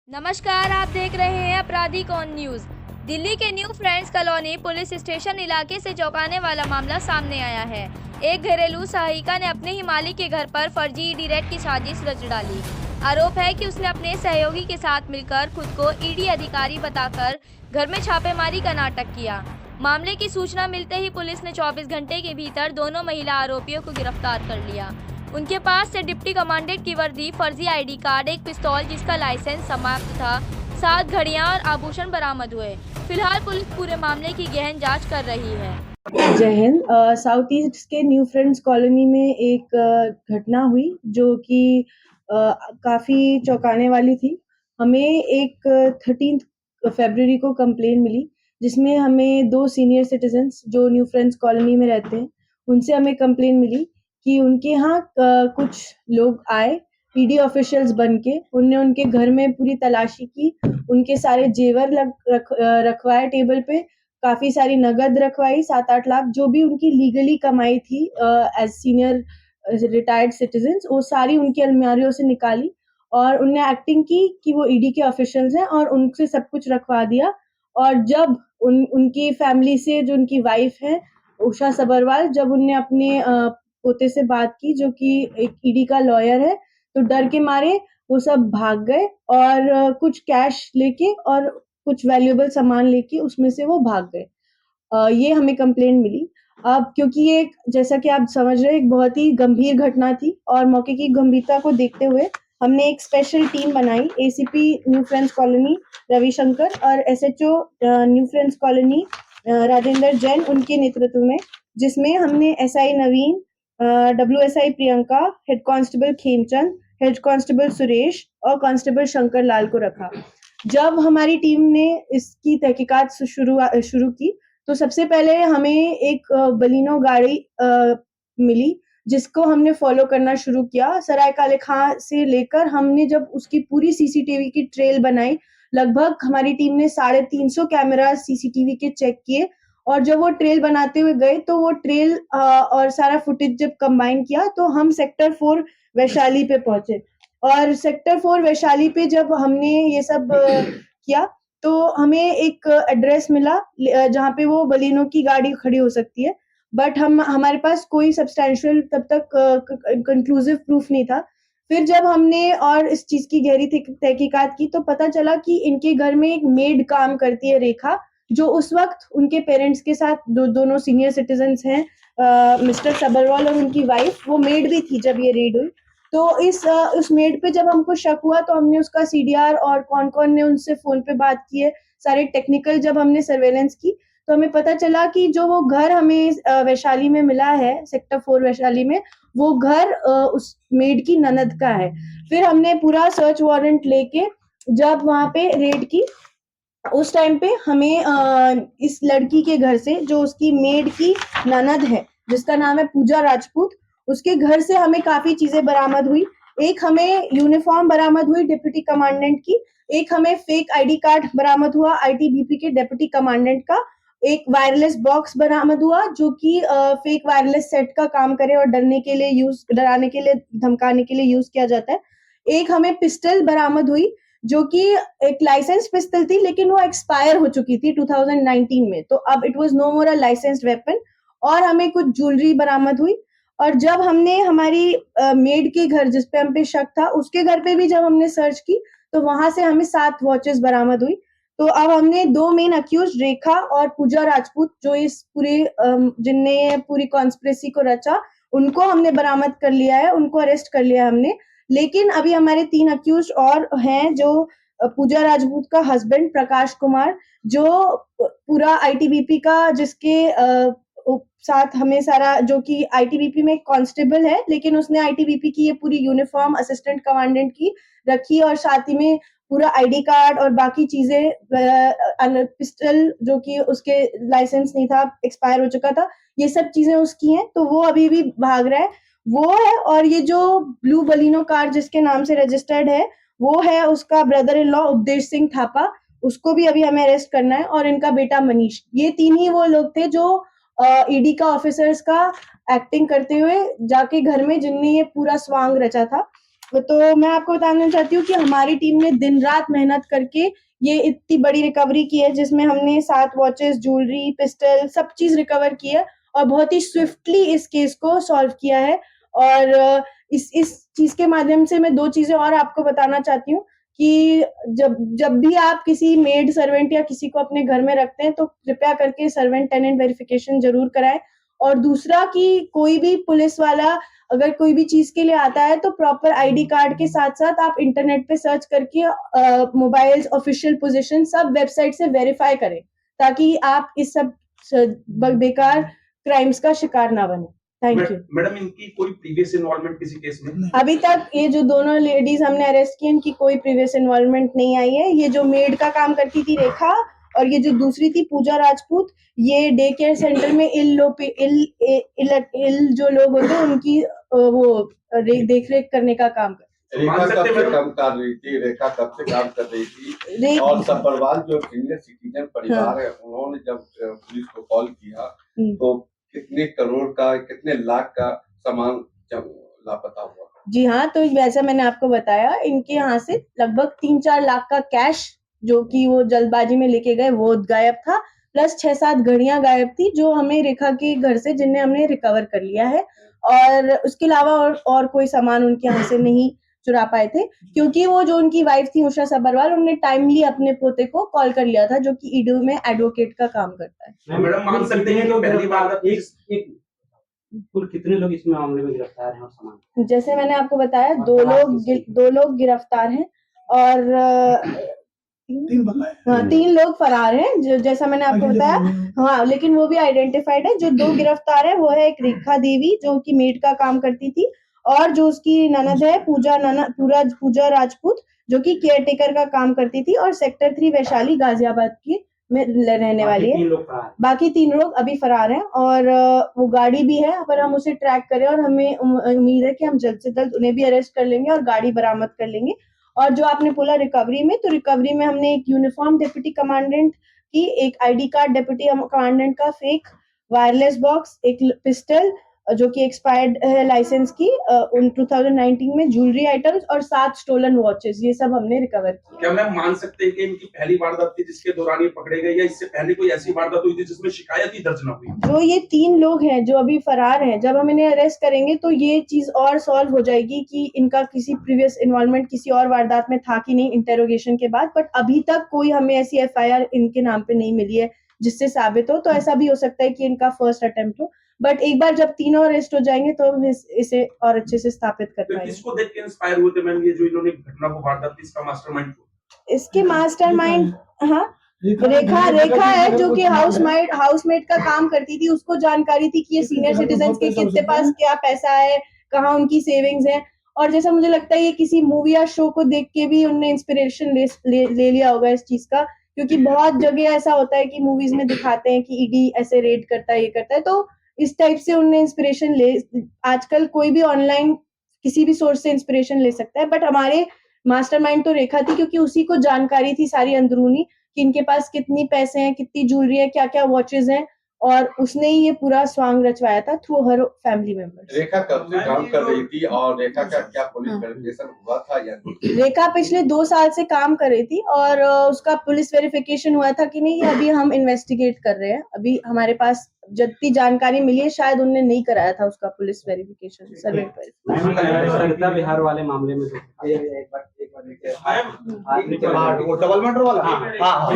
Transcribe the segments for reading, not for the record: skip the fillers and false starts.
नमस्कार, आप देख रहे हैं आपराधिक ऑन न्यूज। दिल्ली के new friends colony police station इलाके से चौंकाने वाला मामला सामने आया है। एक घरेलू सहायिका ने अपने ही मालिक के घर पर फर्जी ईडी रेड की साजिश रच डाली। आरोप है कि उसने अपने सहयोगी के साथ मिलकर खुद को ईडी अधिकारी बताकर घर में छापेमारी का नाटक किया। मामले की सूचना मिलते ही पुलिस ने 24 घंटे के भीतर दोनों महिला आरोपियों को गिरफ्तार कर लिया। उनके पास से डिप्टी कमांडेंट की वर्दी, फर्जी आईडी कार्ड, एक पिस्तौल जिसका लाइसेंस समाप्त था, 7 घड़ियां और आभूषण बरामद हुए। फिलहाल पुलिस पूरे मामले की गहन जांच कर रही है। जय हिंद। साउथ ईस्ट के न्यू फ्रेंड्स कॉलोनी में एक घटना हुई जो कि काफ़ी चौंकाने वाली थी। हमें एक 13 फरवरी को कंप्लेन मिली जिसमें हमें 2 सीनियर सिटीजन्स जो न्यू फ्रेंड्स कॉलोनी में रहते हैं, उनसे हमें कंप्लेन मिली कि उनके यहाँ कुछ लोग आए ईडी ऑफिशियल्स बन के। उनने उनके घर में पूरी तलाशी की, उनके सारे जेवर रखवाए टेबल पे, काफ़ी सारी नगद रखवाई, 7-8 लाख जो भी उनकी लीगली कमाई थी एज़ सीनियर रिटायर्ड सिटीज़न्स, वो सारी उनकी अलमारियों से निकाली और उनने एक्टिंग की कि वो ईडी के ऑफिशियल्स हैं और उनसे सब कुछ रखवा दिया। और जब उनकी फैमिली से जो उनकी वाइफ है उषा सब्बरवाल, जब उनने अपने पोते से बात की जो कि एक ईडी का लॉयर है, तो डर के मारे वो सब भाग गए और कुछ कैश लेके और कुछ वैल्यूएबल सामान लेके उसमें से वो भाग गए। ये हमें कंप्लेंट मिली। अब क्योंकि ये जैसा कि आप समझ रहे हैं एक बहुत ही गंभीर घटना थी और मौके की गंभीरता को देखते हुए हमने एक स्पेशल टीम बनाई। ACP new friends colony Ravishankar और SHO new friends colony Rajendra Jain उनके नेतृत्व में, जिसमें हमने SI Naveen, WSI Priyanka, head constable Khemchand, head constable Suresh और कांस्टेबल शंकर लाल को रखा। जब हमारी टीम ने इसकी तहकीकात शुरू की तो सबसे पहले हमें एक बलिनो गाड़ी मिली जिसको हमने फॉलो करना शुरू किया। सराय काले खां से लेकर हमने जब उसकी पूरी सीसीटीवी की ट्रेल बनाई, लगभग हमारी टीम ने 350 कैमरा सीसीटीवी के चेक किए और जब वो ट्रेल बनाते हुए गए तो वो ट्रेल और सारा फुटेज जब कंबाइन किया तो हम सेक्टर 4 वैशाली पे पहुंचे। और सेक्टर 4 वैशाली पे जब हमने ये सब किया तो हमें एक एड्रेस मिला जहाँ पे वो बलिनो की गाड़ी खड़ी हो सकती है, बट हमारे पास कोई सब्सटैंशियल तब तक कंक्लूसिव प्रूफ नहीं था। फिर जब हमने और इस चीज़ की गहरी तहकीकात की तो पता चला कि इनके घर में एक मेड काम करती है रेखा, जो उस वक़्त उनके पेरेंट्स के साथ दोनों सीनियर सिटीज़न्स हैं, मिस्टर सब्बरवाल और उनकी वाइफ, वो मेड भी थी जब ये रेड हुई। तो उस मेड पे जब हमको शक हुआ तो हमने उसका सीडीआर और कौन-कौन ने उनसे फ़ोन पे बात की है, सारे टेक्निकल जब हमने सर्वेलेंस की, तो हमें पता चला कि जो वो घर हमें वैशाली में मिला है, सेक्टर 4 वैशाली में, वो घर उस मेड की ननद का है। फिर हमने पूरा सर्च वारंट लेके जब वहाँ पे रेड की, उस टाइम पे हमें इस लड़की के घर से, जो उसकी मेड की ननद है, जिसका नाम है पूजा राजपूत, उसके घर से हमें काफ़ी चीज़ें बरामद हुई। एक हमें यूनिफ़ॉर्म बरामद हुई डिप्टी कमांडेंट की, एक हमें फेक आईडी कार्ड बरामद हुआ आईटीबीपी के डिप्टी कमांडेंट का, एक वायरलेस बॉक्स बरामद हुआ जो कि फेक वायरलेस सेट का काम करे और डराने के लिए, धमकाने के लिए यूज़ किया जाता है। एक हमें पिस्टल बरामद हुई जो कि एक लाइसेंस पिस्टल थी लेकिन वो एक्सपायर हो चुकी थी 2019 में, तो अब it was no more a licensed weapon. और हमें कुछ ज्वेलरी बरामद हुई। और जब हमने हमारी मेड के घर जिस पे हम पे शक था उसके घर पे भी जब हमने सर्च की तो वहां से हमें 7 वॉचेस बरामद हुई। तो अब हमने 2 मेन अक्यूज रेखा और पूजा राजपूत, जो इस पूरे जिनने पूरी कॉन्स्पिरेसी को रचा, उनको हमने बरामद कर लिया है, उनको अरेस्ट कर लिया है हमने। लेकिन अभी हमारे 3 अक्यूज और हैं, जो पूजा राजपूत का हस्बैंड प्रकाश कुमार, जो पूरा आईटीबीपी का जिसके साथ हमें सारा, जो कि आईटीबीपी में कांस्टेबल है लेकिन उसने आईटीबीपी की ये पूरी यूनिफॉर्म असिस्टेंट कमांडेंट की रखी और साथ ही में पूरा आईडी कार्ड और बाकी चीजें, पिस्टल जो कि उसके लाइसेंस नहीं था, एक्सपायर हो चुका था, ये सब चीजें उसकी हैं, तो वो अभी भी भाग रहा है, वो है। और ये जो ब्लू बलिनो कार जिसके नाम से रजिस्टर्ड है, वो है उसका ब्रदर इन लॉ उपदेश सिंह थापा, उसको भी अभी हमें अरेस्ट करना है, और इनका बेटा मनीष। ये 3 ही वो लोग थे जो ईडी का ऑफिसर्स का एक्टिंग करते हुए जाके घर में, जिनने ये पूरा स्वांग रचा था। तो मैं आपको बताना चाहती हूँ कि हमारी टीम ने दिन रात मेहनत करके ये इतनी बड़ी रिकवरी की है, जिसमें हमने 7 वॉचेस, ज्वेलरी, पिस्टल सब चीज़ रिकवर की है और बहुत ही स्विफ्टली इस केस को सॉल्व किया है। और इस चीज़ के माध्यम से मैं 2 चीज़ें और आपको बताना चाहती हूँ कि जब जब भी आप किसी मेड सर्वेंट या किसी को अपने घर में रखते हैं, तो कृपया करके सर्वेंट टेनेंट वेरिफिकेशन ज़रूर कराएँ। और दूसरा कि कोई भी पुलिस वाला अगर कोई भी चीज़ के लिए आता है, तो प्रॉपर आईडी कार्ड के साथ-साथ आप इंटरनेट पे सर्च करके मोबाइल्स, ऑफिशियल पोज़ीशन सब वेबसाइट से वेरीफ़ाई करें, ताकि आप इस सब स ब बेकार क्राइम्स का शिकार ना बनें। Thank you. मैडम, इनकी कोई प्रीवियस इन्वॉल्वमेंट किसी केस में? अभी तक ये जो दोनों लेडीज़ हमने अरेस्ट की, इनकी कोई प्रीवियस इन्वॉल्वमेंट नहीं आई है। ये जो मेड का काम करती थी रेखा, और ये जो दूसरी थी पूजा राजपूत, ये डे केयर सेंटर में इल जो लोग होते हैं उनकी देख-रेख करने का काम करती तो मान रेखा सकते कब से मैडम? काम कर रही थी? रेखा कब से काम कर रही थी? रे और सब्बरवाल जो सीनियर सिटीजन परिवार हाँ। है, उन्होंने जब पुलिस को कॉल किया, हुँ। तो कितने करोड़ का, कितने लाख का सामान जब लापता हुआ? जी हाँ, तो वैसा मैंने आपको बताया, इनके यहाँ से लगभग 3-4 लाख का कैश जो कि वो जल्दबाजी में लेके गए, वो गायब था, प्लस 6-7 घड़ियाँ गायब थी, जो हमें रेखा के घर से जिन्हें हमने रिकवर कर लिया है। और उसके अलावा और कोई सामान उनके यहाँ से नहीं चुरा पाए थे, क्योंकि वो जो उनकी वाइफ थी उषा सब्बरवाल, उन्होंने टाइमली अपने पोते को कॉल कर लिया था, जो कि ईडीओ में एडवोकेट का काम करता है। तो मैडम मान सकते हैं कि पहली बार एक कुल कितने लोग इस मामले में गिरफ्तार हैं और समान? जैसे मैंने आपको बताया, और 2 फरार लोग किसके? 2 लोग गिरफ्तार हैं और 3 लोग फरार हैं, जो जैसा मैंने आपको बताया। हाँ, लेकिन वो भी आइडेंटिफाइड है। जो 2 गिरफ्तार हैं, वो है एक रेखा देवी, जो कि मेड का काम करती थी, और जो उसकी ननद है पूजा राजपूत, जो कि केयरटेकर का काम करती थी और सेक्टर 3 वैशाली गाजियाबाद की में रहने वाली है। 3 लोग फरार हैं। बाकी 3 लोग अभी फरार हैं और वो गाड़ी भी है, पर हम उसे ट्रैक करें और हमें उम्मीद है कि हम जल्द से जल्द उन्हें भी अरेस्ट कर लेंगे और गाड़ी बरामद कर लेंगे। और जो आपने बोला रिकवरी में, तो रिकवरी में हमने एक यूनिफॉर्म डिप्टी कमांडेंट की, एक आईडी कार्ड डिप्टी कमांडेंट का फेक, वायरलेस बॉक्स, एक पिस्टल जो कि एक्सपायर्ड है लाइसेंस की, उन 2019 में ज्वेलरी आइटम्स और 7 स्टोलन वॉचेस, ये सब हमने रिकवर किया। क्या मैम मान सकते हैं कि इनकी पहली वारदात थी जिसके दौरान ये पकड़े गए, या इससे पहले कोई ऐसी वारदात हुई थी जिसमें शिकायत ही दर्ज न हुई? जो ये 3 लोग हैं जो अभी फरार हैं, जब हम इन्हें अरेस्ट करेंगे तो ये चीज़ और सॉल्व हो जाएगी कि इनका किसी प्रीवियस इन्वॉल्वमेंट किसी और वारदात में था कि नहीं इंटेरोगेशन के बाद। बट अभी तक कोई हमें ऐसी एफआईआर इनके नाम पे नहीं मिली है जिससे साबित हो, तो ऐसा भी हो सकता है कि इनका फर्स्ट अटेम्प्ट हो। बट एक बार जब तीनों अरेस्ट हो जाएंगे तो हम इसे और अच्छे से स्थापित कर तो पाएंगे। किसको देख के इंस्पायर हुए थे मैम, ये जो इन्होंने घटना को वारदात थी, इसका मास्टरमाइंड? इसके मास्टरमाइंड हाँ रेखा है, जो कि हाउसमेट का काम करती थी। उसको जानकारी थी कि ये सीनियर सिटीजन्स के किसके पास क्या पैसा है, कहाँ उनकी सेविंग्स है। और जैसा मुझे लगता है ये किसी मूवी या शो को देख के भी उनने इंस्पिरेशन ले लिया होगा इस चीज का, क्योंकि बहुत जगह ऐसा होता है कि मूवीज में दिखाते हैं कि ईडी ऐसे रेड करता है, ये करता है, तो इस टाइप से उनने इंस्पिरेशन ले। आजकल कोई भी ऑनलाइन किसी भी सोर्स से इंस्पिरेशन ले सकता है, बट हमारे मास्टरमाइंड तो रेखा थी, क्योंकि उसी को जानकारी थी सारी अंदरूनी कि इनके पास कितनी पैसे हैं, कितनी ज्वेलरी है, क्या-क्या वॉचेस हैं, और उसने ही ये पूरा स्वांग रचवाया था थ्रू हर फैमिली मेंबर्स। रेखा कब से काम कर रही थी और रेखा का क्या पुलिस वेरिफिकेशन हुआ था या नहीं? रेखा पिछले 2 साल से काम कर रही थी और उसका पुलिस वेरिफिकेशन हुआ था कि नहीं, ये अभी हम इन्वेस्टिगेट कर रहे हैं। अभी हमारे पास जितनी जानकारी मिली है, शायद उन्होंने नहीं कराया था उसका पुलिस वेरिफिकेशन, सर्वेंट सरिता बिहार वाले मामले में वो डबल मर्डर वाला? हाँ।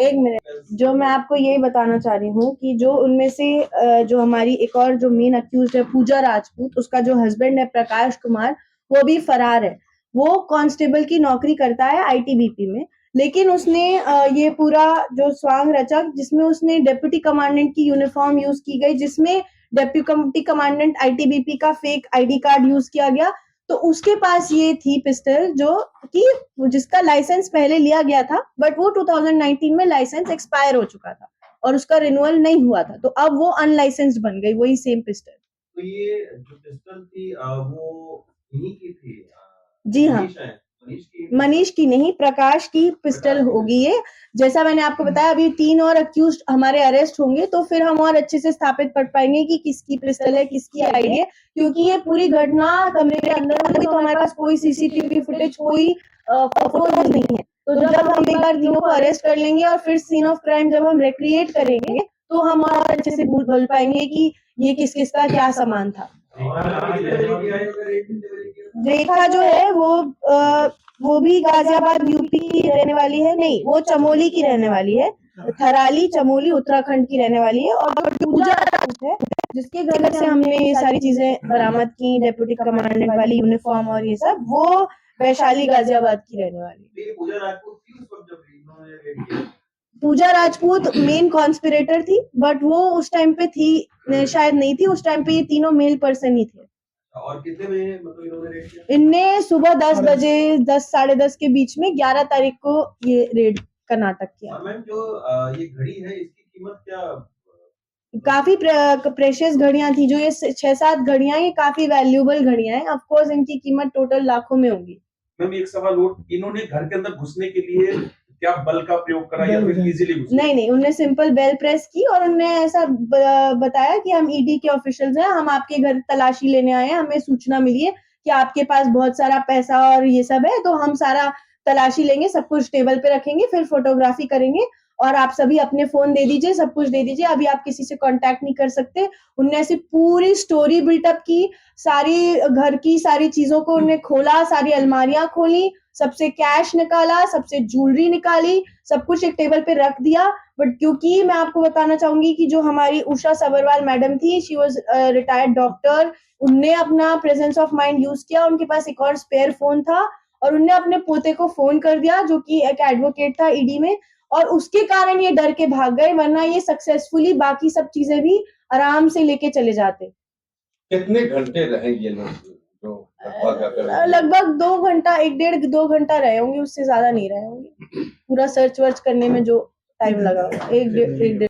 एक मिनट, जो मैं आपको यही बताना चाह रही हूँ कि जो उनमें से जो हमारी एक और जो मेन अक्यूज्ड है पूजा राजपूत, उसका जो हस्बैंड है प्रकाश कुमार, वो भी फरार है। वो कांस्टेबल की नौकरी करता है आईटीबीपी में, लेकिन उसने ये पूरा जो स्वांग रचा, जिसमें उसने डिप्टी कमांडेंट की यूनिफॉर्म यूज की गई, जिसमें डिप्टी कमांडेंट आईटीबीपी का फेक आईडी कार्ड यूज किया गया, तो उसके पास ये थी पिस्टल जो कि जिसका लाइसेंस पहले लिया गया था, बट वो 2019 में लाइसेंस एक्सपायर हो चुका था और उसका रिन्यूअल नहीं हुआ था, तो अब वो अनलाइसेंस्ड बन गई वही सेम पिस्टल। तो ये जो पिस्टल थी वो इन्हीं की थी? जी हाँ। मनीष की नहीं, प्रकाश की पिस्टल होगी ये। जैसा मैंने आपको बताया, अभी 3 और अक्यूज्ड हमारे अरेस्ट होंगे तो फिर हम और अच्छे से स्थापित कर पाएंगे कि किसकी पिस्टल है, किसकी आईडी है, क्योंकि ये पूरी घटना कमरे के अंदर हुई तो हमारे पास कोई सीसीटीवी फुटेज, कोई फोटोज नहीं है। तो जब हम एक बार तीनों को अरेस्ट कर लेंगे और फिर सीन ऑफ क्राइम जब हम रिक्रिएट करेंगे तो हम और अच्छे से बोल पाएंगे कि ये किस किस का क्या सामान था। रेखा जो है वो भी गाजियाबाद यूपी की रहने वाली है, नहीं वो चमोली की रहने वाली है, थराली चमोली उत्तराखंड की रहने वाली है। और पूजा राउत है जिसके घर से हमने ये सारी चीजें बरामद की, डेप्यूटी कमांडेंट वाली यूनिफॉर्म और ये सब, वो वैशाली गाजियाबाद की रहने वाली। पूजा राजपूत मेन कॉन्स्पिरेटर थी, बट वो उस टाइम पे थी शायद नहीं थी, उस टाइम पे ये तीनों मेल पर्सन ही थे। और कितने बजे मतलब इन्होंने रेड किया? इनने सुबह 10 बजे 10 साढ़े 10 के बीच में 11 तारीख को ये रेड का नाटक किया। और मैम जो ये घड़ी है इसकी कीमत क्या? काफी प्रेशियस घड़ियां थी जो ये 6-7 घड़ियां, ये काफी वैल्यूएबल घड़ियां हैं। ऑफ कोर्स इनकी कीमत टोटल लाखों में होगी। मैम एक सवाल और, इन्होंने घर के अंदर घुसने के लिए क्या बल का प्रयोग करा या फिर इजीली घुसे? नहीं, उन्होंने सिंपल बेल प्रेस की और उन्होंने ऐसा बताया कि हम ईडी के ऑफिशियल्स हैं, हम आपके घर तलाशी लेने आए हैं, हमें सूचना मिली है कि आपके पास बहुत सारा पैसा और ये सब है, तो हम सारा तलाशी लेंगे, सब कुछ टेबल पे रखेंगे, फिर फोटोग्राफी करेंगे और आप सभी अपने फोन दे दीजिए, सब कुछ दे दीजिए, अभी आप किसी से कांटेक्ट नहीं कर सकते। उनने ऐसी पूरी स्टोरी बिल्टअप की, सारी घर की सारी चीजों को उन्हें खोला, सारी अलमारियां खोली, सबसे कैश निकाला, सबसे ज्वेलरी निकाली, सब कुछ एक टेबल पे रख दिया। बट क्योंकि मैं आपको बताना चाहूंगी कि जो हमारी उषा सबरवाल मैडम थी, शी वाज रिटायर्ड डॉक्टर, उनने अपना प्रेजेंस ऑफ माइंड यूज किया, उनके पास एक और स्पेयर फोन था और उनने अपने पोते को फोन कर दिया जो कि एक एडवोकेट था ईडी में, और उसके कारण ये डर के भाग गए, वरना ये सक्सेसफुली बाकी सब चीजें भी आराम से लेके चले जाते। कितने घंटे रहे ये लोग जो लगभग 2 घंटा, 1-1.5-2 घंटा रहे होंगे, उससे ज्यादा नहीं रहे होंगे। पूरा सर्च वर्च करने में जो टाइम लगा, 1-1.5